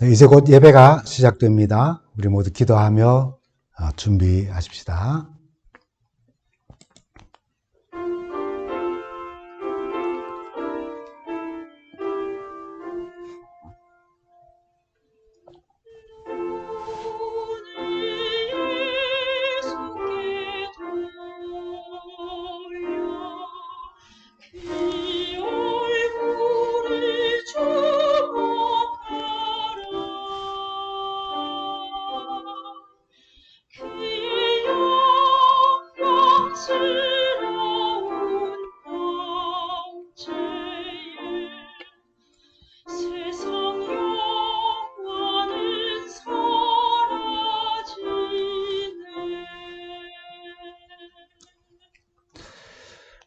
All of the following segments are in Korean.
네, 이제 곧 예배가 시작됩니다. 우리 모두 기도하며 준비하십시다.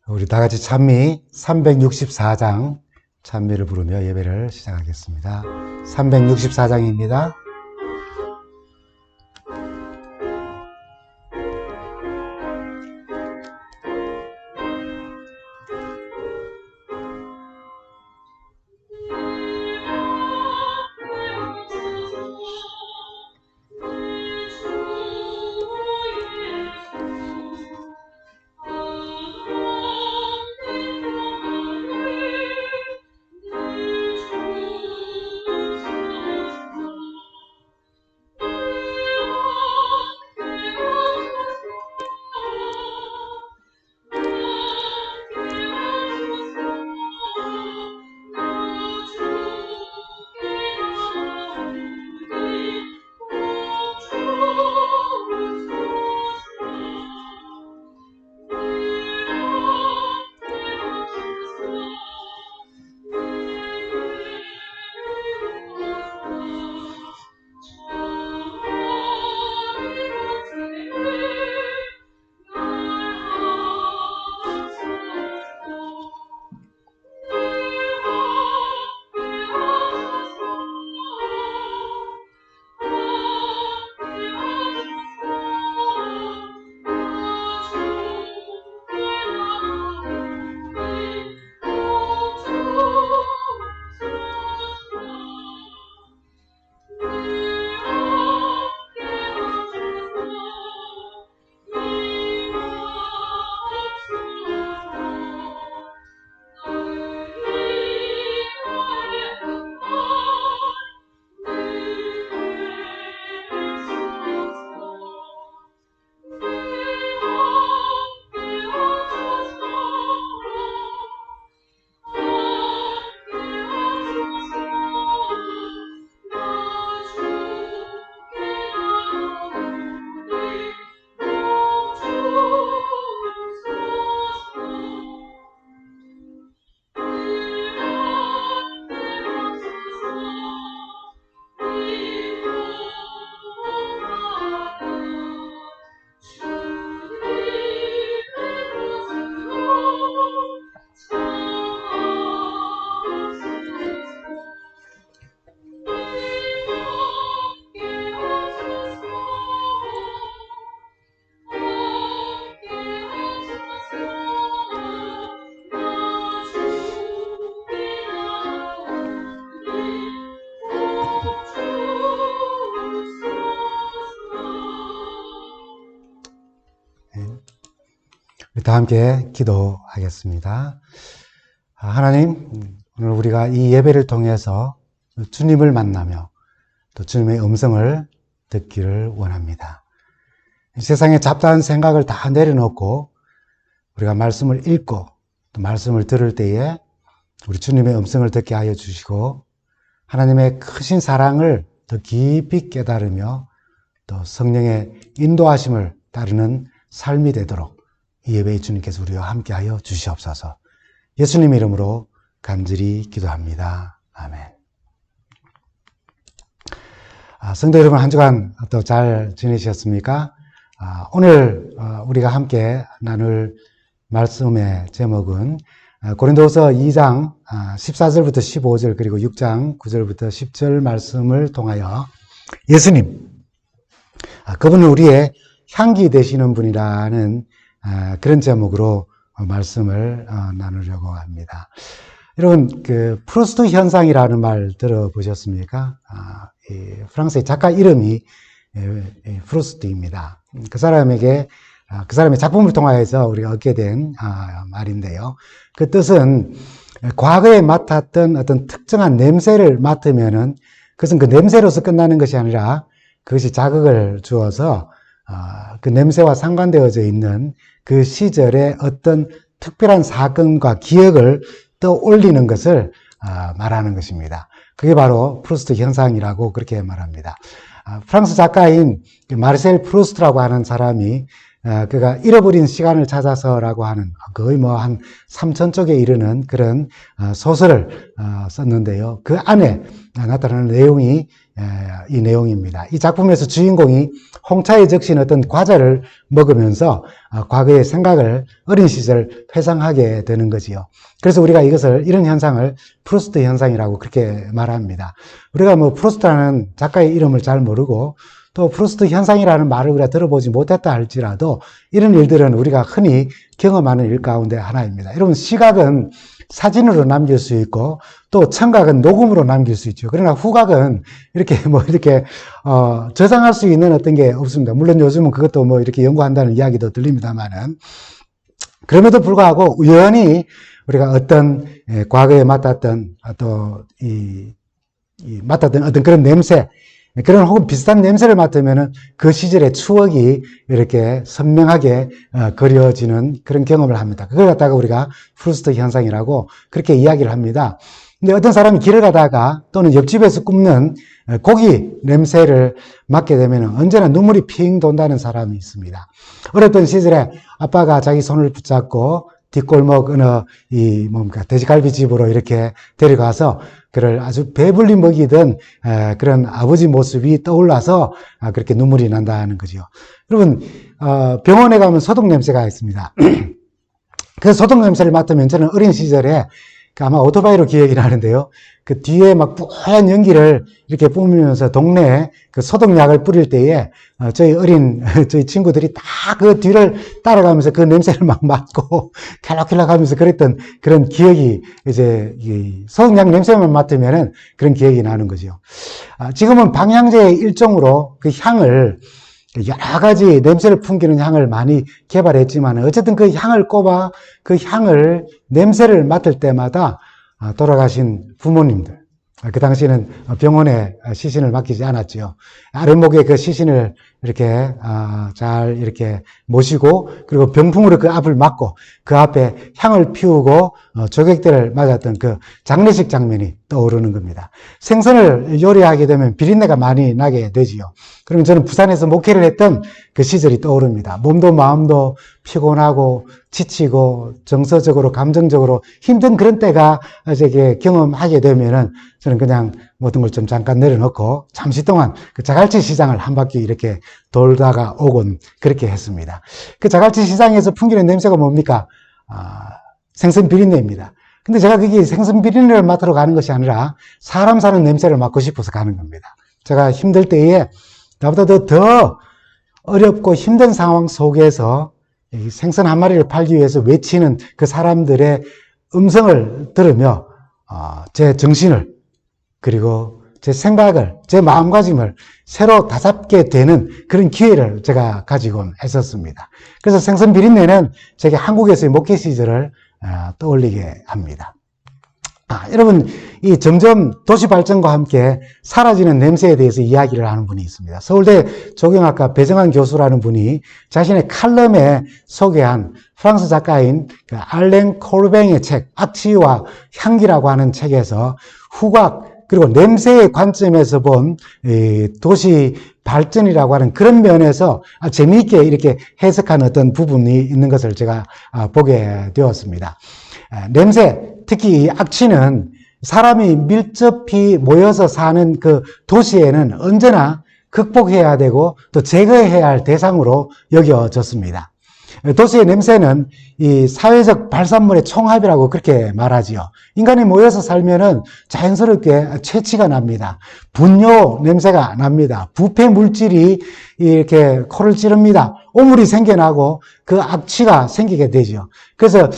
우리 다 같이 찬미 364장 찬미를 부르며 예배를 시작하겠습니다. 364장입니다. 다 함께 기도하겠습니다. 하나님, 오늘 우리가 이 예배를 통해서 주님을 만나며 또 주님의 음성을 듣기를 원합니다. 세상의 잡다한 생각을 다 내려놓고 우리가 말씀을 읽고 또 말씀을 들을 때에 우리 주님의 음성을 듣게 하여 주시고 하나님의 크신 사랑을 더 깊이 깨달으며 또 성령의 인도하심을 따르는 삶이 되도록 이 예배에 주님께서 우리와 함께하여 주시옵소서. 예수님 이름으로 간절히 기도합니다. 아멘. 성도 여러분, 한 주간 또 잘 지내셨습니까? 오늘 우리가 함께 나눌 말씀의 제목은 고린도서 2장 14절부터 15절 그리고 6장 9절부터 10절 말씀을 통하여 예수님, 그분은 우리의 향기 되시는 분이라는 그런 제목으로 말씀을 나누려고 합니다. 여러분, 프루스트 현상이라는 말 들어보셨습니까? 프랑스의 작가 이름이 프루스트입니다. 그 사람의 작품을 통하여서 우리가 얻게 된 말인데요. 그 뜻은 과거에 맡았던 어떤 특정한 냄새를 맡으면은 그것은 그 냄새로서 끝나는 것이 아니라 그것이 자극을 주어서 그 냄새와 상관되어져 있는 그 시절의 어떤 특별한 사건과 기억을 떠올리는 것을 말하는 것입니다. 그게 바로 프루스트 현상이라고 그렇게 말합니다. 프랑스 작가인 마르셀 프루스트라고 하는 사람이 그가 잃어버린 시간을 찾아서라고 하는 거의 뭐 한 3,000쪽에 이르는 그런 소설을 썼는데요. 그 안에 나타나는 내용이 이 내용입니다. 이 작품에서 주인공이 홍차에 적신 어떤 과자를 먹으면서 과거의 생각을 어린 시절 회상하게 되는 거지요. 그래서 우리가 이런 현상을 프루스트 현상이라고 그렇게 말합니다. 우리가 뭐 프루스트라는 작가의 이름을 잘 모르고 또 프루스트 현상이라는 말을 우리가 들어보지 못했다 할지라도 이런 일들은 우리가 흔히 경험하는 일 가운데 하나입니다. 여러분, 시각은 사진으로 남길 수 있고 또 청각은 녹음으로 남길 수 있죠. 그러나 후각은 이렇게 저장할 수 있는 어떤 게 없습니다. 물론 요즘은 그것도 이렇게 연구한다는 이야기도 들립니다만은, 그럼에도 불구하고 우연히 우리가 어떤 과거에 맡았던 맡았던 어떤 그런 냄새, 그런 혹은 비슷한 냄새를 맡으면은 그 시절의 추억이 이렇게 선명하게 그려지는 그런 경험을 합니다. 그걸 갖다가 우리가 프루스트 현상이라고 그렇게 이야기를 합니다. 근데 어떤 사람이 길을 가다가 또는 옆집에서 굽는 고기 냄새를 맡게 되면 언제나 눈물이 핑 돈다는 사람이 있습니다. 어렸던 시절에 아빠가 자기 손을 붙잡고 뒷골목 어느 돼지갈비집으로 이렇게 데려가서 그를 아주 배불리 먹이던 그런 아버지 모습이 떠올라서 그렇게 눈물이 난다는 거죠. 여러분, 병원에 가면 소독 냄새가 있습니다. 그 소독 냄새를 맡으면 저는 어린 시절에 아마 오토바이로 기억이 나는데요. 그 뒤에 막 뿌연 연기를 이렇게 뿜으면서 동네에 그 소독약을 뿌릴 때에 저희 친구들이 다 그 뒤를 따라가면서 그 냄새를 막 맡고 캘럭캘럭 하면서 그랬던 그런 기억이 이제 소독약 냄새만 맡으면은 그런 기억이 나는 거죠. 지금은 방향제의 일종으로 그 향을 여러 가지 냄새를 풍기는 향을 많이 개발했지만 어쨌든 그 향을 꼽아 그 향을 냄새를 맡을 때마다 돌아가신 부모님들, 그 당시에는 병원에 시신을 맡기지 않았죠. 아랫목에 그 시신을 이렇게 잘 이렇게 모시고 그리고 병풍으로 그 앞을 막고 그 앞에 향을 피우고 조객들을 맞았던 그 장례식 장면이 떠오르는 겁니다. 생선을 요리하게 되면 비린내가 많이 나게 되지요. 그러면 저는 부산에서 목회를 했던 그 시절이 떠오릅니다. 몸도 마음도 피곤하고 지치고 정서적으로 감정적으로 힘든 그런 때가 이제 경험하게 되면은 저는 그냥 모든 걸 좀 잠깐 내려놓고 잠시 동안 그 자갈치 시장을 한 바퀴 이렇게 돌다가 오곤 그렇게 했습니다. 그 자갈치 시장에서 풍기는 냄새가 뭡니까? 생선 비린내입니다. 근데 제가 거기 생선 비린내를 맡으러 가는 것이 아니라 사람 사는 냄새를 맡고 싶어서 가는 겁니다. 제가 힘들 때에 나보다 더 어렵고 힘든 상황 속에서 생선 한 마리를 팔기 위해서 외치는 그 사람들의 음성을 들으며 제 정신을 그리고 제 생각을, 제 마음가짐을 새로 다잡게 되는 그런 기회를 제가 가지고 했었습니다. 그래서 생선 비린내는 제게 한국에서의 목회 시절을 떠올리게 합니다. 여러분, 이 점점 도시 발전과 함께 사라지는 냄새에 대해서 이야기를 하는 분이 있습니다. 서울대 조경학과 배정환 교수라는 분이 자신의 칼럼에 소개한 프랑스 작가인 알랭 콜뱅의 책, 악취와 향기라고 하는 책에서 후각, 그리고 냄새의 관점에서 본 도시 발전이라고 하는 그런 면에서 재미있게 이렇게 해석한 어떤 부분이 있는 것을 제가 보게 되었습니다. 냄새, 특히 이 악취는 사람이 밀접히 모여서 사는 그 도시에는 언제나 극복해야 되고 또 제거해야 할 대상으로 여겨졌습니다. 도시의 냄새는 이 사회적 발산물의 총합이라고 그렇게 말하지요. 인간이 모여서 살면은 자연스럽게 채취가 납니다. 분뇨 냄새가 납니다. 부패 물질이 이렇게 코를 찌릅니다. 오물이 생겨나고 그 악취가 생기게 되죠. 그래서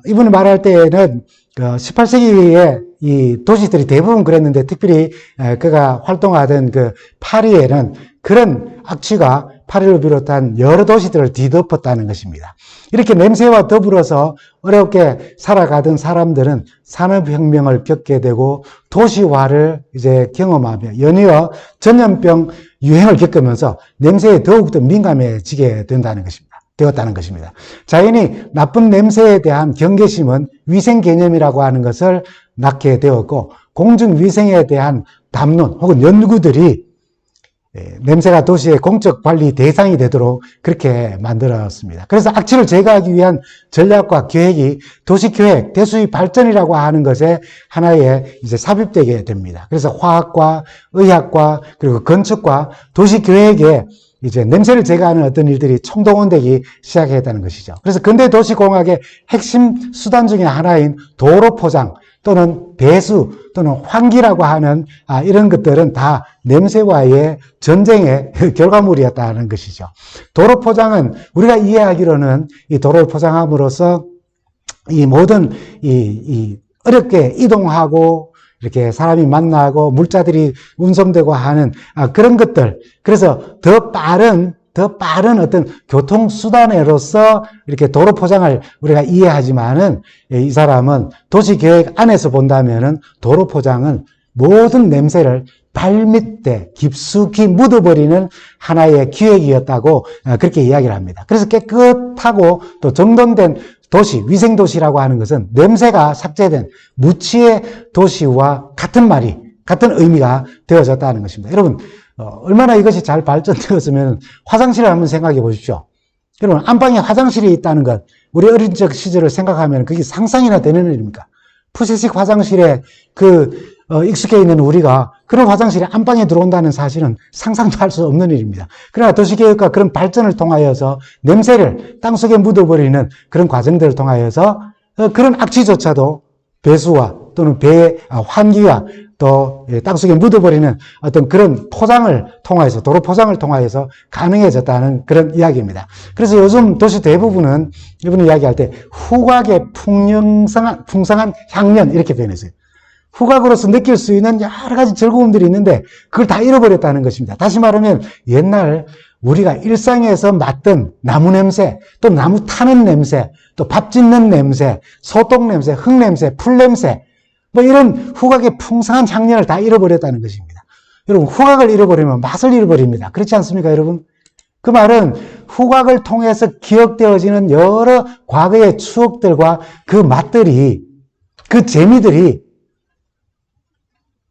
이분이 말할 때에는 18세기에 이 도시들이 대부분 그랬는데 특별히 그가 활동하던 그 파리에는 그런 악취가 파리를 비롯한 여러 도시들을 뒤덮었다는 것입니다. 이렇게 냄새와 더불어서 어렵게 살아가던 사람들은 산업혁명을 겪게 되고 도시화를 이제 경험하며 연이어 전염병 유행을 겪으면서 냄새에 더욱더 민감해지게 되었다는 것입니다. 자연히 나쁜 냄새에 대한 경계심은 위생 개념이라고 하는 것을 낳게 되었고 공중위생에 대한 담론 혹은 연구들이 냄새가 도시의 공적 관리 대상이 되도록 그렇게 만들었습니다. 그래서 악취를 제거하기 위한 전략과 계획이 도시계획, 대수의 발전이라고 하는 것에 하나의 이제 삽입되게 됩니다. 그래서 화학과 의학과 그리고 건축과 도시계획에 이제 냄새를 제거하는 어떤 일들이 총동원되기 시작했다는 것이죠. 그래서 근대 도시공학의 핵심 수단 중에 하나인 도로 포장 또는 배수 또는 환기라고 하는 이런 것들은 다 냄새와의 전쟁의 결과물이었다는 것이죠. 도로 포장은 우리가 이해하기로는 이 도로를 포장함으로써 이 모든 이 어렵게 이동하고 이렇게 사람이 만나고 물자들이 운송되고 하는 그런 것들, 그래서 더 빠른 어떤 교통수단으로서 이렇게 도로 포장을 우리가 이해하지만은 이 사람은 도시계획 안에서 본다면은 도로 포장은 모든 냄새를 발밑에 깊숙이 묻어버리는 하나의 기획이었다고 그렇게 이야기를 합니다. 그래서 깨끗하고 또 정돈된 도시, 위생도시라고 하는 것은 냄새가 삭제된 무치의 도시와 같은 의미가 되어졌다는 것입니다. 여러분, 얼마나 이것이 잘 발전되었으면 화장실을 한번 생각해 보십시오. 여러분, 안방에 화장실이 있다는 것, 우리 어린 적 시절을 생각하면 그게 상상이나 되는 일입니까? 푸세식 화장실에 익숙해 있는 우리가 그런 화장실이 안방에 들어온다는 사실은 상상도 할 수 없는 일입니다. 그러나 도시계획과 그런 발전을 통하여서 냄새를 땅속에 묻어버리는 그런 과정들을 통하여서 그런 악취조차도 배수와 또는 환기와 또 땅속에 묻어버리는 어떤 그런 포장을 통하여서, 도로 포장을 통하여서 가능해졌다는 그런 이야기입니다. 그래서 요즘 도시 대부분은 이분이 이야기할 때 후각의 풍성한 향연 이렇게 표현했어요. 후각으로서 느낄 수 있는 여러 가지 즐거움들이 있는데 그걸 다 잃어버렸다는 것입니다. 다시 말하면 옛날 우리가 일상에서 맡던 나무 냄새, 또 나무 타는 냄새, 또 밥 짓는 냄새, 소똥 냄새, 흙 냄새, 풀 냄새, 뭐 이런 후각의 풍성한 향연을 다 잃어버렸다는 것입니다. 여러분, 후각을 잃어버리면 맛을 잃어버립니다. 그렇지 않습니까, 여러분? 그 말은 후각을 통해서 기억되어지는 여러 과거의 추억들과 그 맛들이, 그 재미들이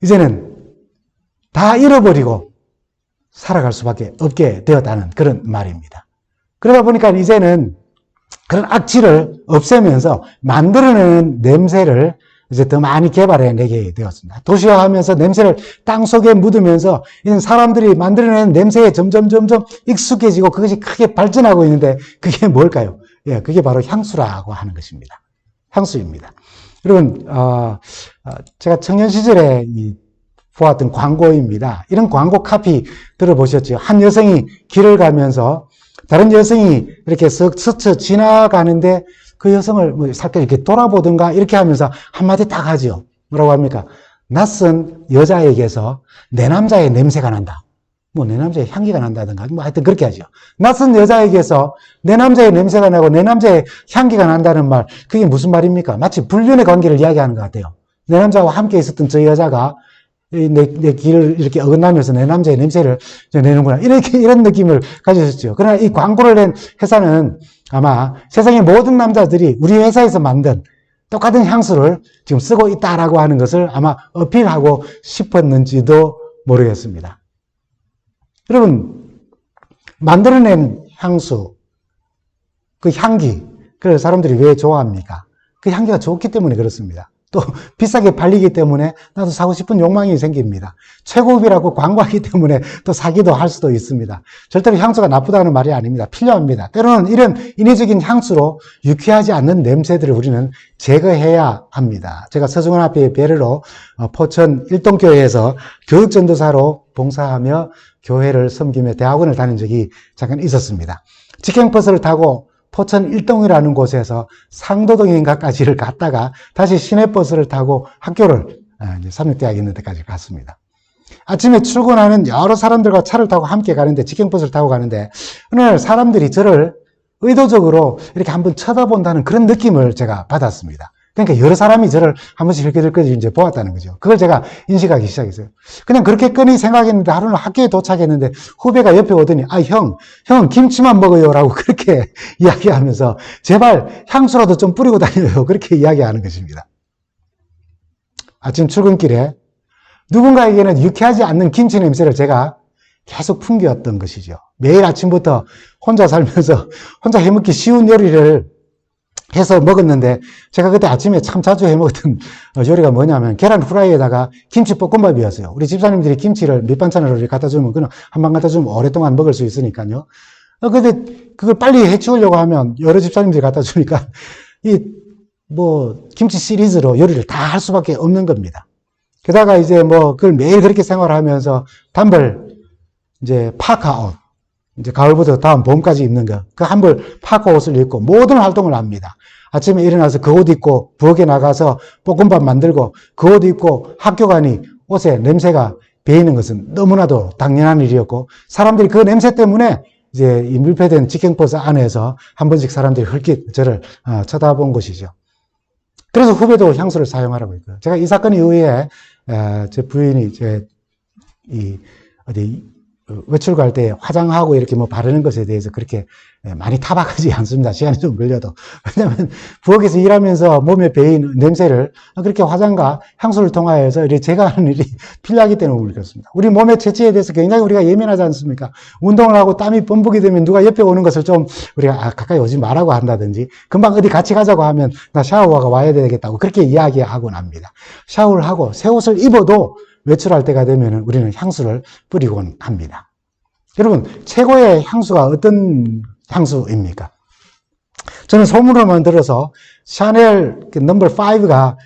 이제는 다 잃어버리고 살아갈 수밖에 없게 되었다는 그런 말입니다. 그러다 보니까 이제는 그런 악취를 없애면서 만들어내는 냄새를 이제 더 많이 개발해내게 되었습니다. 도시화하면서 냄새를 땅속에 묻으면서 이런 사람들이 만들어내는 냄새에 점점 익숙해지고 그것이 크게 발전하고 있는데 그게 뭘까요? 예, 그게 바로 향수라고 하는 것입니다. 향수입니다. 여러분, 제가 청년 시절에 보았던 광고입니다. 이런 광고 카피 들어보셨죠? 한 여성이 길을 가면서 다른 여성이 이렇게 스쳐 지나가는데 그 여성을 살짝 이렇게 돌아보든가 이렇게 하면서 한마디 딱 하죠. 뭐라고 합니까? 낯선 여자에게서 내 남자의 냄새가 난다. 내 남자의 향기가 난다든가, 하여튼 그렇게 하죠. 낯선 여자에게서 내 남자의 냄새가 나고 내 남자의 향기가 난다는 말, 그게 무슨 말입니까? 마치 불륜의 관계를 이야기하는 것 같아요. 내 남자와 함께 있었던 저 여자가 내 길을 이렇게 어긋나면서 내 남자의 냄새를 내는구나. 이런 느낌을 가지셨죠. 그러나 이 광고를 낸 회사는 아마 세상의 모든 남자들이 우리 회사에서 만든 똑같은 향수를 지금 쓰고 있다라고 하는 것을 아마 어필하고 싶었는지도 모르겠습니다. 여러분, 만들어낸 향수, 그 향기, 그걸 사람들이 왜 좋아합니까? 그 향기가 좋기 때문에 그렇습니다. 또 비싸게 팔리기 때문에 나도 사고 싶은 욕망이 생깁니다. 최고급이라고 광고하기 때문에 또 사기도 할 수도 있습니다. 절대로 향수가 나쁘다는 말이 아닙니다. 필요합니다. 때로는 이런 인위적인 향수로 유쾌하지 않는 냄새들을 우리는 제거해야 합니다. 제가 서중원학교의 배려로 포천 일동교회에서 교육전도사로 봉사하며 교회를 섬기며 대학원을 다닌 적이 잠깐 있었습니다. 직행버스를 타고 포천 일동이라는 곳에서 상도동인가까지를 갔다가 다시 시내버스를 타고 학교를 삼육대학에 있는 데까지 갔습니다. 아침에 출근하는 여러 사람들과 차를 타고 함께 가는데, 직행버스를 타고 가는데, 어느 날 사람들이 저를 의도적으로 이렇게 한번 쳐다본다는 그런 느낌을 제가 받았습니다. 그러니까 여러 사람이 저를 한 번씩 이렇게 이제 보았다는 거죠. 그걸 제가 인식하기 시작했어요. 그냥 그렇게 끈히 생각했는데, 하루는 학교에 도착했는데 후배가 옆에 오더니, 형 김치만 먹어요 라고 그렇게 이야기하면서 제발 향수라도 좀 뿌리고 다녀요, 그렇게 이야기하는 것입니다. 아침 출근길에 누군가에게는 유쾌하지 않는 김치 냄새를 제가 계속 풍겨왔던 것이죠. 매일 아침부터 혼자 살면서 혼자 해먹기 쉬운 요리를 해서 먹었는데, 제가 그때 아침에 참 자주 해먹었던 요리가 뭐냐면 계란 후라이에다가 김치볶음밥이었어요. 우리 집사님들이 김치를 밑반찬으로 이렇게 갖다 주면, 그냥 한 방 갖다 주면 오랫동안 먹을 수 있으니까요. 근데 그걸 빨리 해치우려고 하면 여러 집사님들이 갖다 주니까 김치 시리즈로 요리를 다 할 수밖에 없는 겁니다. 게다가 이제 그걸 매일 그렇게 생활하면서 단벌 이제 파카 옷, 이제 가을부터 다음 봄까지 입는 거, 그 한벌 파카 옷을 입고 모든 활동을 합니다. 아침에 일어나서 그 옷 입고 부엌에 나가서 볶음밥 만들고, 그 옷 입고 학교 가니 옷에 냄새가 배이는 것은 너무나도 당연한 일이었고, 사람들이 그 냄새 때문에 이제 이 밀폐된 직행버스 안에서 한 번씩 사람들이 흘낏 저를 쳐다본 것이죠. 그래서 후배도 향수를 사용하라고 했고요. 제가 이 사건 이후에 제 부인이 외출 갈 때 화장하고 이렇게 바르는 것에 대해서 그렇게 많이 타박하지 않습니다. 시간이 좀 걸려도. 왜냐하면 부엌에서 일하면서 몸에 배인 냄새를 그렇게 화장과 향수를 통하여서 제가 하는 일이 필요하기 때문에 그렇습니다. 우리 몸의 체취에 대해서 굉장히 우리가 예민하지 않습니까? 운동을 하고 땀이 범벅이 되면 누가 옆에 오는 것을 좀 우리가 가까이 오지 말라고 한다든지, 금방 어디 같이 가자고 하면 나 샤워가 와야 되겠다고 그렇게 이야기하고 납니다. 샤워를 하고 새 옷을 입어도 외출할 때가 되면 우리는 향수를 뿌리곤 합니다. 여러분, 최고의 향수가 어떤 향수입니까? 저는 소문으로만 들어서 샤넬 넘버 5가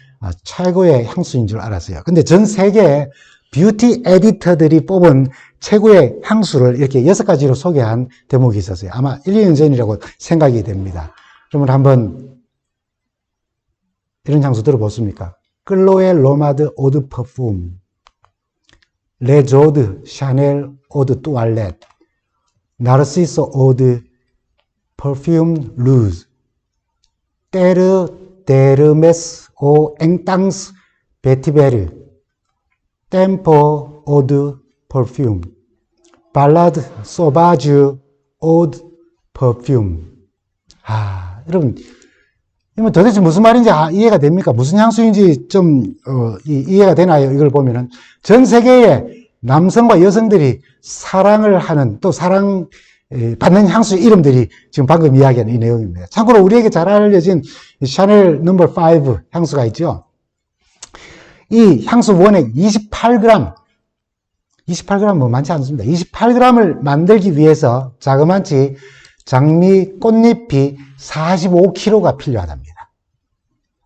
최고의 향수인 줄 알았어요. 근데 전 세계 뷰티 에디터들이 뽑은 최고의 향수를 이렇게 6가지로 소개한 대목이 있었어요. 아마 1, 2년 전이라고 생각이 됩니다. 그러면 한번 이런 향수 들어보십니까? 클로에 로마드 오드 퍼퓸, 레조드 샤넬 오드 뚜알렛, 나르시소 오드 퍼퓸 루즈, 테르 데르메스 오 앵땅스 베티베르, 템포 오드 퍼퓸, 발라드 소바주 오드 퍼퓸. 여러분, 이건 도대체 무슨 말인지 이해가 됩니까? 무슨 향수인지 좀 이해가 되나요? 이걸 보면은 전 세계의 남성과 여성들이 사랑을 하는, 또 사랑 받는 향수 이름들이 지금 방금 이야기한 이 내용입니다. 참고로 우리에게 잘 알려진 샤넬 넘버 5 향수가 있죠. 이 향수 원액 28g 많지 않습니다. 28g을 만들기 위해서 자그마치 장미 꽃잎이 45kg가 필요하답니다.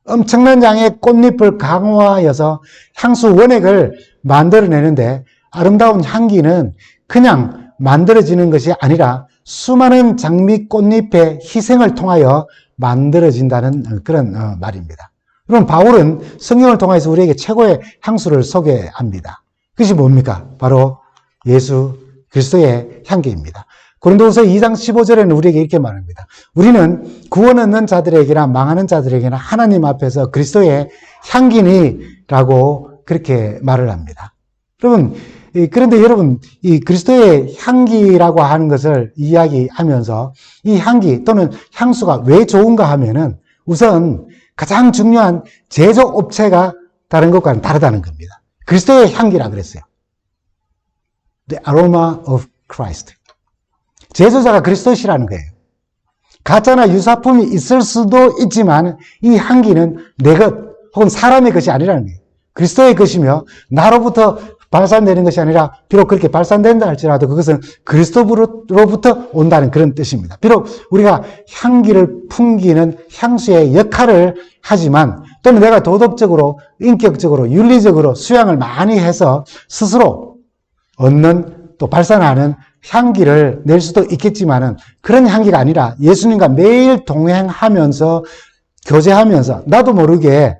엄청난 양의 꽃잎을 강화하여서 향수 원액을 만들어내는데, 아름다운 향기는 그냥 만들어지는 것이 아니라 수많은 장미 꽃잎의 희생을 통하여 만들어진다는 그런 말입니다. 그럼 바울은 성경을 통해서 우리에게 최고의 향수를 소개합니다. 그것이 뭡니까? 바로 예수 그리스도의 향기입니다. 고린도후서 2장 15절에는 우리에게 이렇게 말합니다. 우리는 구원 얻는 자들에게나 망하는 자들에게나 하나님 앞에서 그리스도의 향기니라고 그렇게 말을 합니다. 그런데 여러분, 이 그리스도의 향기라고 하는 것을 이야기하면서 이 향기 또는 향수가 왜 좋은가 하면은 우선 가장 중요한 제조업체가 다른 것과는 다르다는 겁니다. 그리스도의 향기라 그랬어요. The aroma of Christ. 제조자가 그리스도시라는 거예요. 가짜나 유사품이 있을 수도 있지만 이 향기는 내 것 혹은 사람의 것이 아니라는 거예요. 그리스도의 것이며 나로부터 발산되는 것이 아니라, 비록 그렇게 발산된다 할지라도 그것은 그리스도로부터 온다는 그런 뜻입니다. 비록 우리가 향기를 풍기는 향수의 역할을 하지만, 또는 내가 도덕적으로, 인격적으로, 윤리적으로 수양을 많이 해서 스스로 얻는 또 발산하는 향기를 낼 수도 있겠지만은 그런 향기가 아니라 예수님과 매일 동행하면서 교제하면서 나도 모르게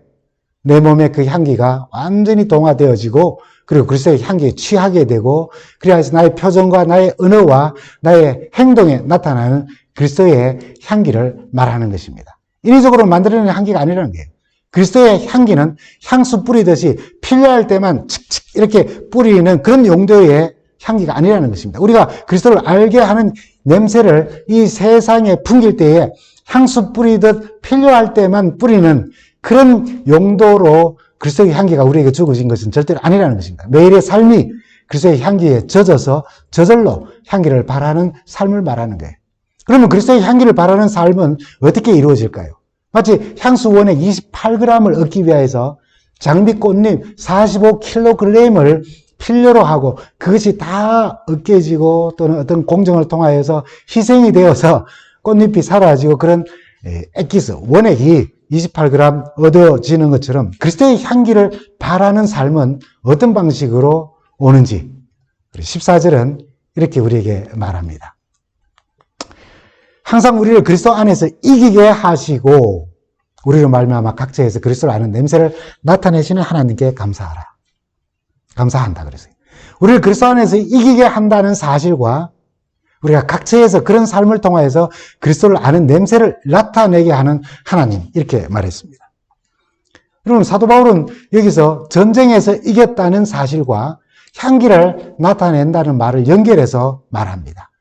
내 몸에 그 향기가 완전히 동화되어지고 그리고 그리스도의 향기에 취하게 되고 그래서 나의 표정과 나의 언어와 나의 행동에 나타나는 그리스도의 향기를 말하는 것입니다. 인위적으로 만들어내는 향기가 아니라는 거예요. 그리스도의 향기는 향수 뿌리듯이 필요할 때만 칙칙 이렇게 뿌리는 그런 용도의 향기가 아니라는 것입니다. 우리가 그리스도를 알게 하는 냄새를 이 세상에 풍길 때에 향수 뿌리듯 필요할 때만 뿌리는 그런 용도로 그리스도의 향기가 우리에게 주어진 것은 절대로 아니라는 것입니다. 매일의 삶이 그리스도의 향기에 젖어서 저절로 향기를 발하는 삶을 말하는 거예요. 그러면 그리스도의 향기를 발하는 삶은 어떻게 이루어질까요? 마치 향수 원액 28g을 얻기 위해서 장미꽃잎 45kg을 필요로 하고 그것이 다 으깨지고 또는 어떤 공정을 통하여서 희생이 되어서 꽃잎이 사라지고 그런 액기스, 원액이 28g 얻어지는 것처럼 그리스도의 향기를 바라는 삶은 어떤 방식으로 오는지 14절은 이렇게 우리에게 말합니다. 항상 우리를 그리스도 안에서 이기게 하시고 우리로 말미암아 각처에서 그리스도를 아는 냄새를 나타내시는 하나님께 감사하라. 감사한다 그랬어요. 우리를 그리스도 안에서 이기게 한다는 사실과 우리가 각처에서 그런 삶을 통하여서 그리스도를 아는 냄새를 나타내게 하는 하나님 이렇게 말했습니다. 여러분 사도 바울은 여기서 전쟁에서 이겼다는 사실과 향기를 나타낸다는 말을 연결해서 말합니다.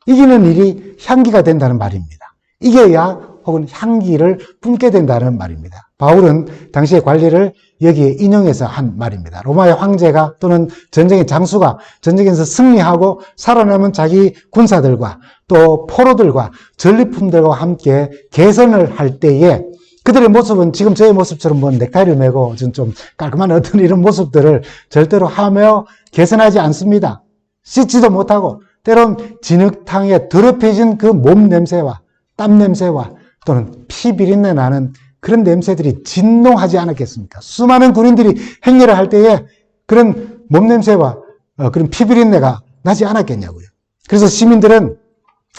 이기는 일이 향기가 된다는 말입니다. 이겨야 혹은 향기를 뿜게 된다는 말입니다. 바울은 당시의 관리를 여기에 인용해서 한 말입니다. 로마의 황제가 또는 전쟁의 장수가 전쟁에서 승리하고 살아남은 자기 군사들과 또 포로들과 전리품들과 함께 개선을 할 때에 그들의 모습은 지금 저의 모습처럼 뭐 넥타이를 메고 좀 깔끔한 어떤 이런 모습들을 절대로 하며 개선하지 않습니다. 씻지도 못하고 때론 진흙탕에 더럽혀진 그 몸 냄새와 땀 냄새와 또는 피 비린내 나는 그런 냄새들이 진동하지 않았겠습니까? 수많은 군인들이 행렬을 할 때에 그런 몸 냄새와 그런 피 비린내가 나지 않았겠냐고요. 그래서 시민들은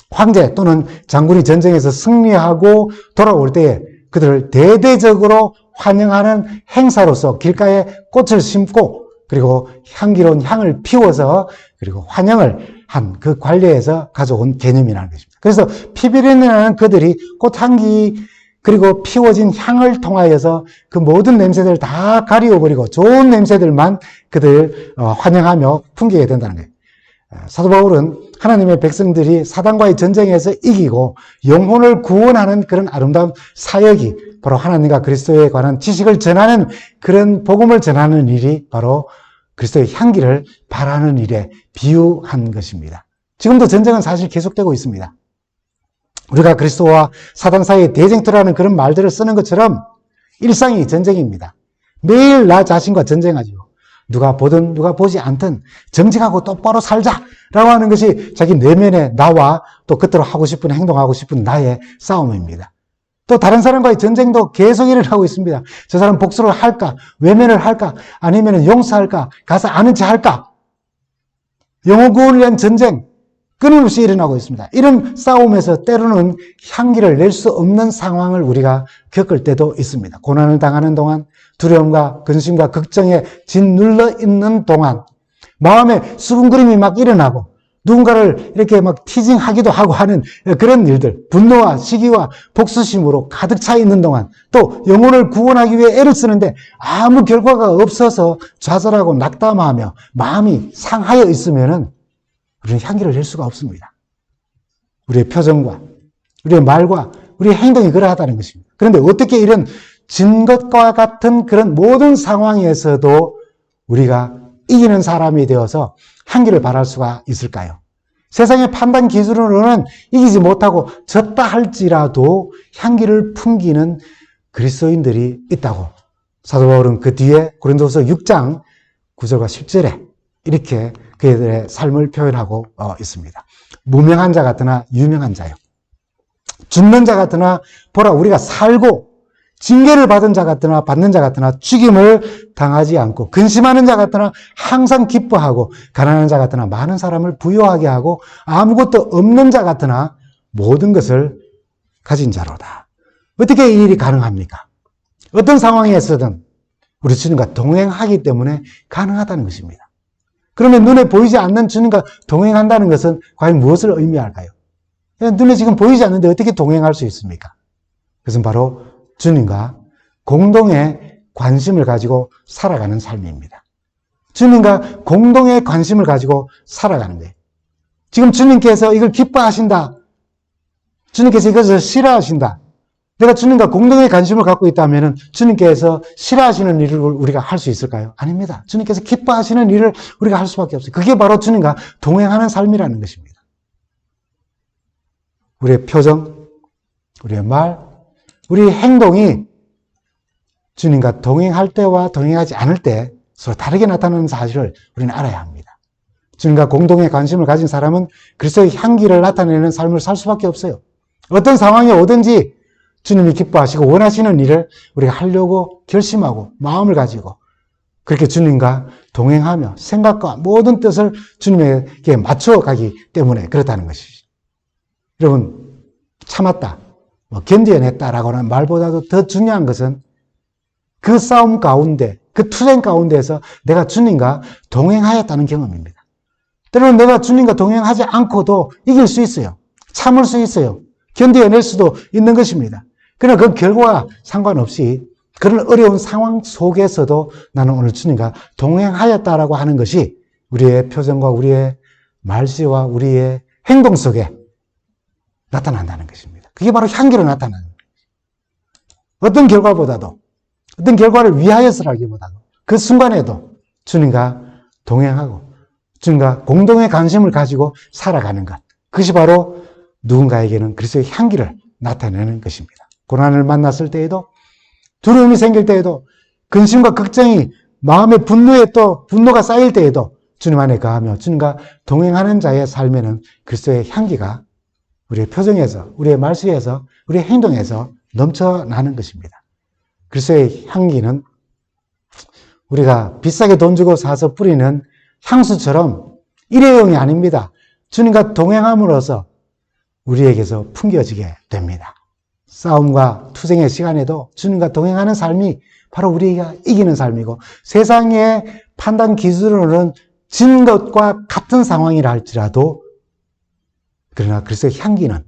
황제 또는 장군이 전쟁에서 승리하고 돌아올 때에 그들을 대대적으로 환영하는 행사로서 길가에 꽃을 심고 그리고 향기로운 향을 피워서 그리고 환영을 한 그 관례에서 가져온 개념이라는 것입니다. 그래서 피비린내 나는 그들이 꽃향기 그리고 피워진 향을 통하여서 그 모든 냄새들을 다 가리워버리고 좋은 냄새들만 그들 환영하며 풍기게 된다는 거예요. 사도 바울은 하나님의 백성들이 사단과의 전쟁에서 이기고 영혼을 구원하는 그런 아름다운 사역이 바로 하나님과 그리스도에 관한 지식을 전하는 그런 복음을 전하는 일이 바로 그리스도의 향기를 바라는 일에 비유한 것입니다. 지금도 전쟁은 사실 계속되고 있습니다. 우리가 그리스도와 사단 사이의 대쟁투라는 그런 말들을 쓰는 것처럼 일상이 전쟁입니다. 매일 나 자신과 전쟁하죠. 누가 보든 누가 보지 않든 정직하고 똑바로 살자라고 하는 것이 자기 내면의 나와 또 그대로 하고 싶은 행동하고 싶은 나의 싸움입니다. 또 다른 사람과의 전쟁도 계속 일어나고 있습니다. 저 사람 복수를 할까? 외면을 할까? 아니면 용서할까? 가서 아는 체 할까? 영혼 구원을 위한 전쟁 끊임없이 일어나고 있습니다. 이런 싸움에서 때로는 향기를 낼 수 없는 상황을 우리가 겪을 때도 있습니다. 고난을 당하는 동안, 두려움과 근심과 걱정에 짓눌러 있는 동안, 마음에 수군거림이 막 일어나고 누군가를 이렇게 막 티징하기도 하고 하는 그런 일들, 분노와 시기와 복수심으로 가득 차 있는 동안, 또 영혼을 구원하기 위해 애를 쓰는데 아무 결과가 없어서 좌절하고 낙담하며 마음이 상하여 있으면은 우리는 향기를 낼 수가 없습니다. 우리의 표정과 우리의 말과 우리의 행동이 그러하다는 것입니다. 그런데 어떻게 이런 진 것과 같은 그런 모든 상황에서도 우리가 이기는 사람이 되어서 향기를 발할 수가 있을까요? 세상의 판단 기준으로는 이기지 못하고 졌다 할지라도 향기를 풍기는 그리스도인들이 있다고 사도 바울은 그 뒤에 고린도서 6장 9절과 10절에 이렇게 그들의 삶을 표현하고 있습니다. 무명한 자 같으나 유명한 자요. 죽는 자 같으나 보라 우리가 살고 징계를 받은 자 같으나 받는 자 같으나 죽임을 당하지 않고 근심하는 자 같으나 항상 기뻐하고 가난한 자 같으나 많은 사람을 부유하게 하고 아무것도 없는 자 같으나 모든 것을 가진 자로다. 어떻게 이 일이 가능합니까? 어떤 상황에서든 우리 주님과 동행하기 때문에 가능하다는 것입니다. 그러면 눈에 보이지 않는 주님과 동행한다는 것은 과연 무엇을 의미할까요? 눈에 지금 보이지 않는데 어떻게 동행할 수 있습니까? 그것은 바로 주님과 공동의 관심을 가지고 살아가는 삶입니다. 주님과 공동의 관심을 가지고 살아가는 거예요. 지금 주님께서 이걸 기뻐하신다. 주님께서 이것을 싫어하신다. 내가 주님과 공동의 관심을 갖고 있다면 주님께서 싫어하시는 일을 우리가 할 수 있을까요? 아닙니다. 주님께서 기뻐하시는 일을 우리가 할 수밖에 없어요. 그게 바로 주님과 동행하는 삶이라는 것입니다. 우리의 표정, 우리의 말, 우리의 행동이 주님과 동행할 때와 동행하지 않을 때 서로 다르게 나타나는 사실을 우리는 알아야 합니다. 주님과 공동의 관심을 가진 사람은 그리스도의 향기를 나타내는 삶을 살 수밖에 없어요. 어떤 상황이 오든지 주님이 기뻐하시고 원하시는 일을 우리가 하려고 결심하고 마음을 가지고 그렇게 주님과 동행하며 생각과 모든 뜻을 주님에게 맞춰가기 때문에 그렇다는 것이죠. 여러분, 참았다, 견뎌냈다라고 하는 말보다도 더 중요한 것은 그 싸움 가운데, 그 투쟁 가운데에서 내가 주님과 동행하였다는 경험입니다. 때로는 내가 주님과 동행하지 않고도 이길 수 있어요. 참을 수 있어요. 견뎌낼 수도 있는 것입니다. 그러나 그 결과와 상관없이 그런 어려운 상황 속에서도 나는 오늘 주님과 동행하였다라고 하는 것이 우리의 표정과 우리의 말씨와 우리의 행동 속에 나타난다는 것입니다. 그게 바로 향기로 나타나는 거예요. 어떤 결과보다도, 어떤 결과를 위하여서라기보다도 그 순간에도 주님과 동행하고 주님과 공동의 관심을 가지고 살아가는 것. 그것이 바로 누군가에게는 그리스도의 향기를 나타내는 것입니다. 고난을 만났을 때에도, 두려움이 생길 때에도, 근심과 걱정이 마음의 분노가 쌓일 때에도 주님 안에 거하며 주님과 동행하는 자의 삶에는 그리스도의 향기가 우리의 표정에서, 우리의 말씀에서, 우리의 행동에서 넘쳐나는 것입니다. 그리스도의 향기는 우리가 비싸게 돈 주고 사서 뿌리는 향수처럼 일회용이 아닙니다. 주님과 동행함으로써 우리에게서 풍겨지게 됩니다. 싸움과 투쟁의 시간에도 주님과 동행하는 삶이 바로 우리가 이기는 삶이고 세상의 판단 기준으로는 진 것과 같은 상황이라 할지라도 그러나 그리스도의 향기는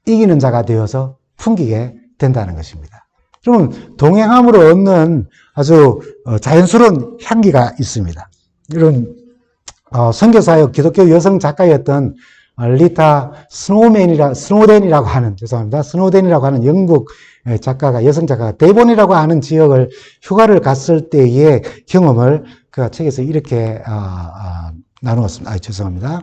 이기는 자가 되어서 풍기게 된다는 것입니다. 여러분, 동행함으로 얻는 아주 자연스러운 향기가 있습니다. 이런 선교사역 기독교 여성 작가였던 리타 스노덴이라고 하는 영국 작가가, 여성 작가가 데본이라고 하는 지역을 휴가를 갔을 때의 경험을 그가 책에서 이렇게 나누었습니다.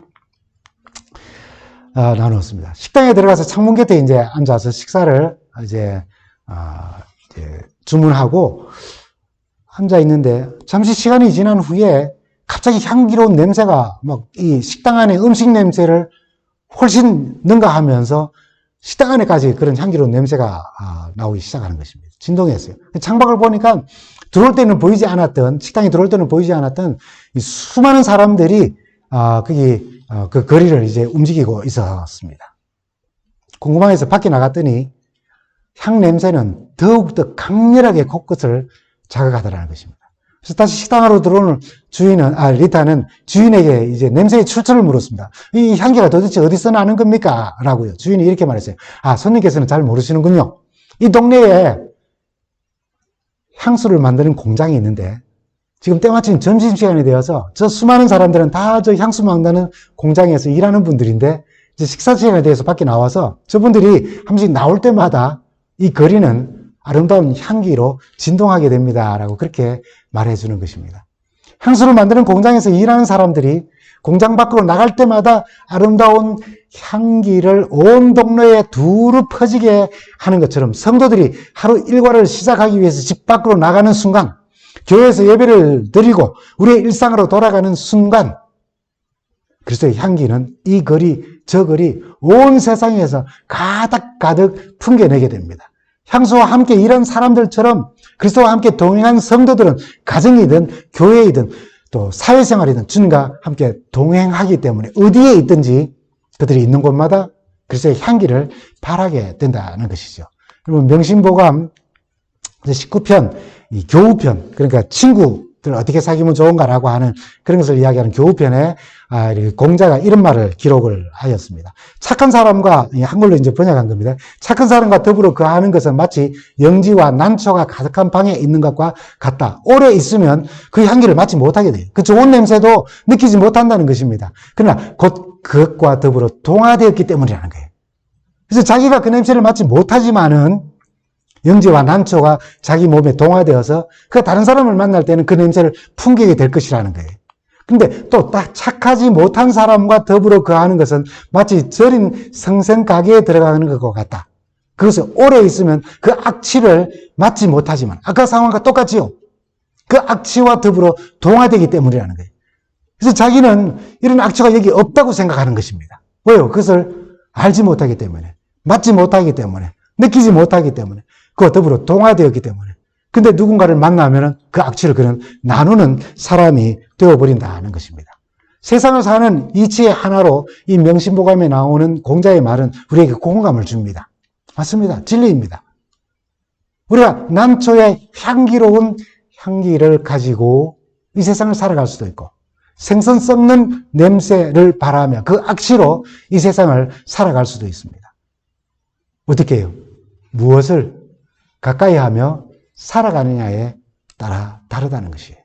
나누었습니다. 식당에 들어가서 창문 곁에 이제 앉아서 식사를 이제 주문하고 앉아 있는데 잠시 시간이 지난 후에 갑자기 향기로운 냄새가 막 이 식당 안에 음식 냄새를 훨씬 능가하면서 식당 안에까지 그런 향기로운 냄새가 나오기 시작하는 것입니다. 진동했어요. 창밖을 보니까 식당에 들어올 때는 보이지 않았던 이 수많은 사람들이 그 거리를 이제 움직이고 있었습니다. 궁금해서 밖에 나갔더니 향 냄새는 더욱더 강렬하게 곳곳을 자극하더라는 것입니다. 그래서 다시 식당 안으로 들어오는 리타는 주인에게 이제 냄새의 출처를 물었습니다. 이 향기가 도대체 어디서 나는 겁니까? 라고요. 주인이 이렇게 말했어요. 손님께서는 잘 모르시는군요. 이 동네에 향수를 만드는 공장이 있는데 지금 때마침 점심시간이 되어서 저 수많은 사람들은 다 저 향수 만드는 공장에서 일하는 분들인데 이제 식사시간에 대해서 밖에 나와서 저분들이 한 번씩 나올 때마다 이 거리는 아름다운 향기로 진동하게 됩니다. 라고 그렇게 말해주는 것입니다. 향수를 만드는 공장에서 일하는 사람들이 공장 밖으로 나갈 때마다 아름다운 향기를 온 동네에 두루 퍼지게 하는 것처럼 성도들이 하루 일과를 시작하기 위해서 집 밖으로 나가는 순간, 교회에서 예배를 드리고 우리의 일상으로 돌아가는 순간 그리스도의 향기는 이 거리 저 거리 온 세상에서 가득 풍겨내게 됩니다. 향수와 함께 일한 사람들처럼 그리스도와 함께 동행한 성도들은 가정이든 교회이든 또 사회생활이든 주님과 함께 동행하기 때문에 어디에 있든지 그들이 있는 곳마다 그리스도의 향기를 발하게 된다는 것이죠. 여러분, 명심보감 19편, 이 교우편, 그러니까 친구들 어떻게 사귀면 좋은가라고 하는 그런 것을 이야기하는 교우편에 공자가 이런 말을 기록을 하였습니다. 착한 사람과, 한글로 이제 번역한 겁니다. 착한 사람과 더불어 거하는 것은 마치 영지와 난초가 가득한 방에 있는 것과 같다. 오래 있으면 그 향기를 맡지 못하게 돼요. 그 좋은 냄새도 느끼지 못한다는 것입니다. 그러나 곧 그것과 더불어 동화되었기 때문이라는 거예요. 그래서 자기가 그 냄새를 맡지 못하지만은 영지와 난초가 자기 몸에 동화되어서 그 다른 사람을 만날 때는 그 냄새를 풍기게 될 것이라는 거예요. 근데 또 딱 착하지 못한 사람과 더불어 거하는 것은 마치 절인 성생 가게에 들어가는 것과 같다. 그것을 오래 있으면 그 악취를 맡지 못하지만 아까 상황과 똑같지요. 그 악취와 더불어 동화되기 때문이라는 거예요. 그래서 자기는 이런 악취가 여기 없다고 생각하는 것입니다. 왜요? 그것을 알지 못하기 때문에, 맡지 못하기 때문에, 느끼지 못하기 때문에, 그와 더불어 동화되었기 때문에. 근데 누군가를 만나면 그 악취를 그는 나누는 사람이 되어버린다는 것입니다. 세상을 사는 이치의 하나로 이 명심보감에 나오는 공자의 말은 우리에게 공감을 줍니다. 맞습니다. 진리입니다. 우리가 난초의 향기로운 향기를 가지고 이 세상을 살아갈 수도 있고 생선 썩는 냄새를 바라며 그 악취로 이 세상을 살아갈 수도 있습니다. 어떻게 해요? 무엇을 가까이 하며 살아가느냐에 따라 다르다는 것이에요.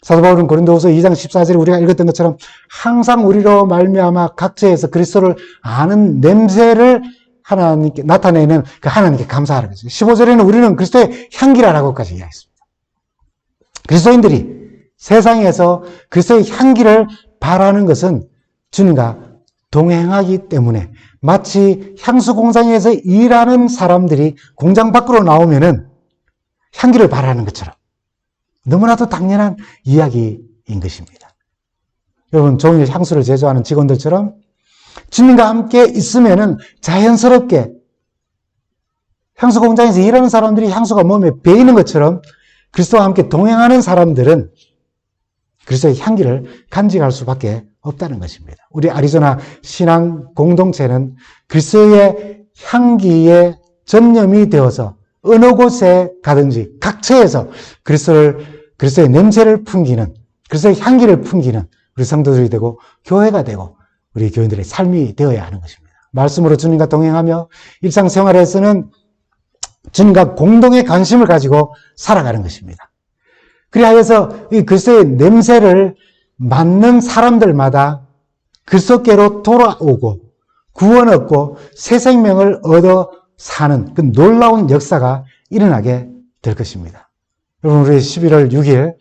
사도 바울은 고린도후서 2장 14절에 우리가 읽었던 것처럼 항상 우리로 말미암아 각처에서 그리스도를 아는 냄새를 하나님께 나타내는 그 하나님께 감사하라 그랬어요. 15절에는 우리는 그리스도의 향기라라고까지 이야기했습니다. 그리스도인들이 세상에서 그리스도의 향기를 바라는 것은 주님과 동행하기 때문에 마치 향수 공장에서 일하는 사람들이 공장 밖으로 나오면은 향기를 바라는 것처럼 너무나도 당연한 이야기인 것입니다. 여러분, 종일 향수를 제조하는 직원들처럼 주님과 함께 있으면은 자연스럽게 향수 공장에서 일하는 사람들이 향수가 몸에 배이는 것처럼 그리스도와 함께 동행하는 사람들은 그리스도의 향기를 간직할 수밖에 없다는 것입니다. 우리 아리조나 신앙 공동체는 그리스도의 향기에 전념이 되어서 어느 곳에 가든지 각처에서 그리스도의 냄새를 풍기는, 그리스도의 향기를 풍기는 우리 성도들이 되고 교회가 되고 우리 교인들의 삶이 되어야 하는 것입니다. 말씀으로 주님과 동행하며 일상생활에서는 주님과 공동의 관심을 가지고 살아가는 것입니다. 그리하여서 이 그리스도의 냄새를 맡는 사람들마다 그리스도께로 돌아오고 구원 얻고 새 생명을 얻어 사는 그 놀라운 역사가 일어나게 될 것입니다. 여러분, 우리 11월 6일,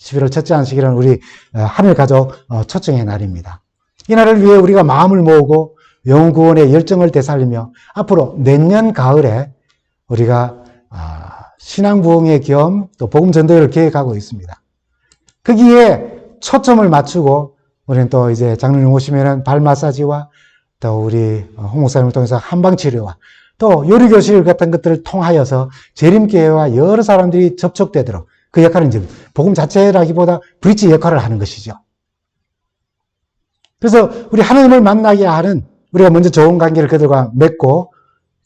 11월 첫째 안식일은 우리 하늘가족 초청의 날입니다. 이 날을 위해 우리가 마음을 모으고 영혼 구원의 열정을 되살리며 앞으로 내년 가을에 우리가 신앙부흥회 겸 또 복음 전도회를 계획하고 있습니다. 거기에 초점을 맞추고 우리는 또 이제 장로님 오시면은 발 마사지와 또 우리 홍 목사님을 통해서 한방치료와 또 요리교실 같은 것들을 통하여서 재림교회와 여러 사람들이 접촉되도록 그 역할은 이제 복음 자체라기보다 브릿지 역할을 하는 것이죠. 그래서 우리 하나님을 만나게 하는 우리가 먼저 좋은 관계를 그들과 맺고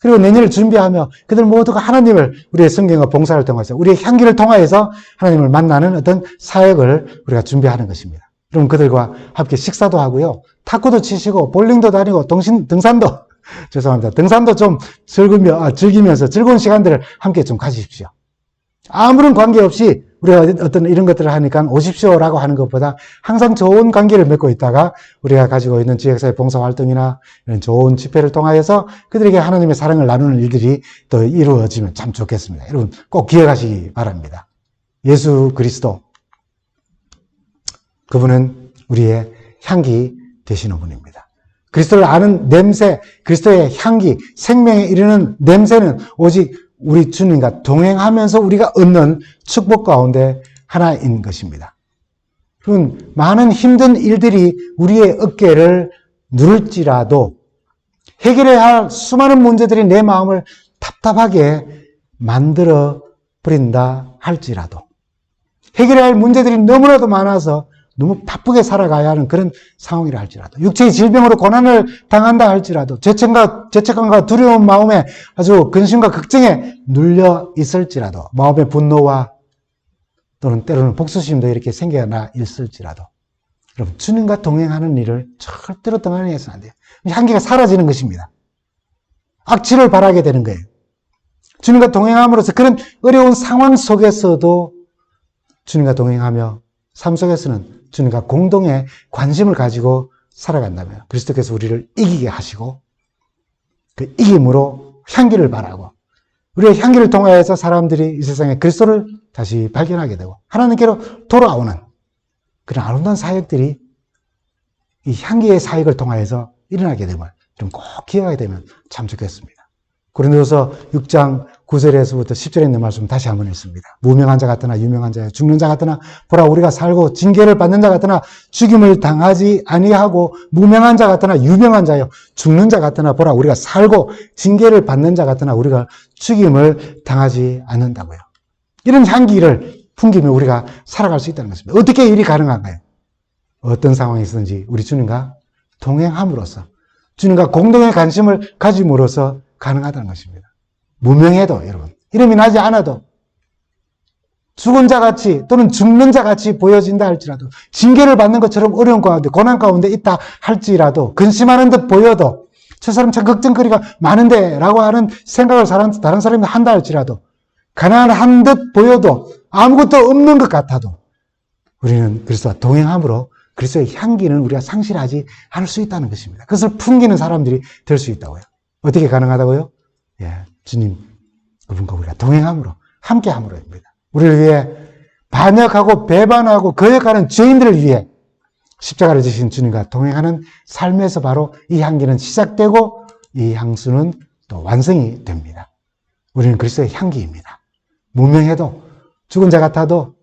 그리고 내년을 준비하며 그들 모두가 하나님을 우리의 성경과 봉사를 통해서 우리의 향기를 통하여서 하나님을 만나는 어떤 사역을 우리가 준비하는 것입니다. 그럼 그들과 함께 식사도 하고요. 탁구도 치시고 볼링도 다니고 등산도 죄송합니다. 등산도 좀 즐기면서 즐거운 시간들을 함께 좀 가지십시오. 아무런 관계없이 우리가 어떤 이런 것들을 하니까 오십시오라고 하는 것보다 항상 좋은 관계를 맺고 있다가 우리가 가지고 있는 지역사회 봉사활동이나 이런 좋은 집회를 통하여서 그들에게 하나님의 사랑을 나누는 일들이 또 이루어지면 참 좋겠습니다. 여러분 꼭 기억하시기 바랍니다. 예수 그리스도, 그분은 우리의 향기 되시는 분입니다. 그리스도를 아는 냄새, 그리스도의 향기, 생명에 이르는 냄새는 오직 우리 주님과 동행하면서 우리가 얻는 축복 가운데 하나인 것입니다. 그럼 많은 힘든 일들이 우리의 어깨를 누를지라도 해결해야 할 수많은 문제들이 내 마음을 답답하게 만들어 버린다 할지라도, 해결해야 할 문제들이 너무나도 많아서 너무 바쁘게 살아가야 하는 그런 상황이라 할지라도, 육체의 질병으로 고난을 당한다 할지라도, 죄책감과 두려운 마음에 아주 근심과 걱정에 눌려 있을지라도, 마음의 분노와 또는 때로는 복수심도 이렇게 생겨나 있을지라도, 여러분, 주님과 동행하는 일을 절대로 등한해서는 안 돼요. 향기가 사라지는 것입니다. 악취를 발하게 되는 거예요. 주님과 동행함으로써 그런 어려운 상황 속에서도 주님과 동행하며 삶 속에서는 주님과 공동의 관심을 가지고 살아간다면 그리스도께서 우리를 이기게 하시고 그 이김으로 향기를 발하고 우리의 향기를 통하여서 사람들이 이 세상에 그리스도를 다시 발견하게 되고 하나님께로 돌아오는 그런 아름다운 사역들이 이 향기의 사역을 통하여서 일어나게 됨을 좀 꼭 기억하게 되면 참 좋겠습니다. 고린도서 6장 9절에서부터 10절에 있는 말씀 다시 한번 읽습니다. 무명한 자 같으나 유명한 자여, 죽는 자 같으나 보라 우리가 살고, 징계를 받는 자 같으나 죽임을 당하지 아니하고, 무명한 자 같으나 유명한 자여, 죽는 자 같으나 보라 우리가 살고, 징계를 받는 자 같으나 우리가 죽임을 당하지 않는다고요. 이런 향기를 풍기며 우리가 살아갈 수 있다는 것입니다. 어떻게 일이 가능한가요? 어떤 상황이든지 우리 주님과 동행함으로써, 주님과 공동의 관심을 가짐으로써 가능하다는 것입니다. 무명해도, 여러분, 이름이 나지 않아도, 죽은 자 같이 또는 죽는 자 같이 보여진다 할지라도, 징계를 받는 것처럼 어려운 가운데, 고난 가운데 있다 할지라도, 근심하는 듯 보여도, 저 사람 참 걱정거리가 많은데 라고 하는 생각을 다른 사람이 한다 할지라도, 가난한 듯 보여도, 아무것도 없는 것 같아도 우리는 그리스도와 동행함으로 그리스도의 향기는 우리가 상실하지 않을 수 있다는 것입니다. 그것을 풍기는 사람들이 될 수 있다고요. 어떻게 가능하다고요? 예, 주님 그분과 우리가 동행함으로, 함께함으로입니다. 우리를 위해 반역하고 배반하고 거역하는 죄인들을 위해 십자가를 지신 주님과 동행하는 삶에서 바로 이 향기는 시작되고 이 향수는 또 완성이 됩니다. 우리는 그리스도의 향기입니다. 무명해도, 죽은 자 같아도,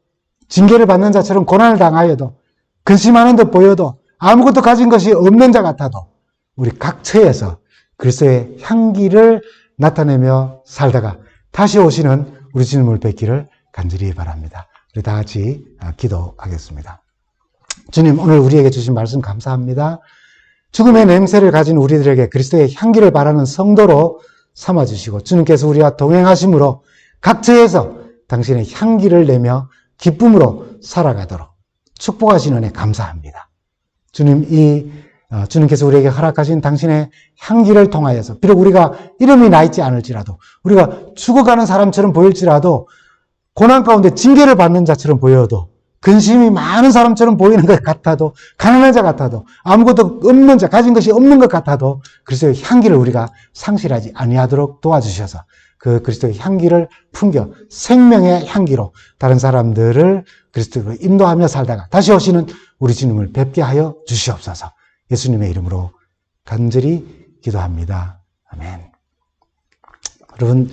징계를 받는 자처럼 고난을 당하여도, 근심하는 듯 보여도, 아무것도 가진 것이 없는 자 같아도 우리 각 처에서 그리스도의 향기를 나타내며 살다가 다시 오시는 우리 주님을 뵙기를 간절히 바랍니다. 우리 다 같이 기도하겠습니다. 주님, 오늘 우리에게 주신 말씀 감사합니다. 죽음의 냄새를 가진 우리들에게 그리스도의 향기를 바라는 성도로 삼아주시고, 주님께서 우리와 동행하심으로 각처에서 당신의 향기를 내며 기쁨으로 살아가도록 축복하신 은혜 감사합니다. 주님, 주님께서 우리에게 허락하신 당신의 향기를 통하여서 비록 우리가 이름이 나 있지 않을지라도, 우리가 죽어가는 사람처럼 보일지라도, 고난 가운데 징계를 받는 자처럼 보여도, 근심이 많은 사람처럼 보이는 것 같아도, 가난한 자 같아도, 아무것도 없는 자, 가진 것이 없는 것 같아도 그리스도의 향기를 우리가 상실하지 아니하도록 도와주셔서 그 그리스도의 향기를 풍겨 생명의 향기로 다른 사람들을 그리스도로 인도하며 살다가 다시 오시는 우리 주님을 뵙게 하여 주시옵소서. 예수님의 이름으로 간절히 기도합니다. 아멘. 여러분,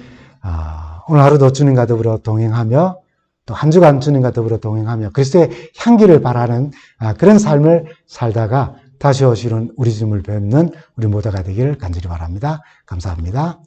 오늘 하루도 주님과 더불어 동행하며 또 한 주간 주님과 더불어 동행하며 그리스도의 향기를 바라는 그런 삶을 살다가 다시 오시는 우리 주님을 뵙는 우리 모두가 되기를 간절히 바랍니다. 감사합니다.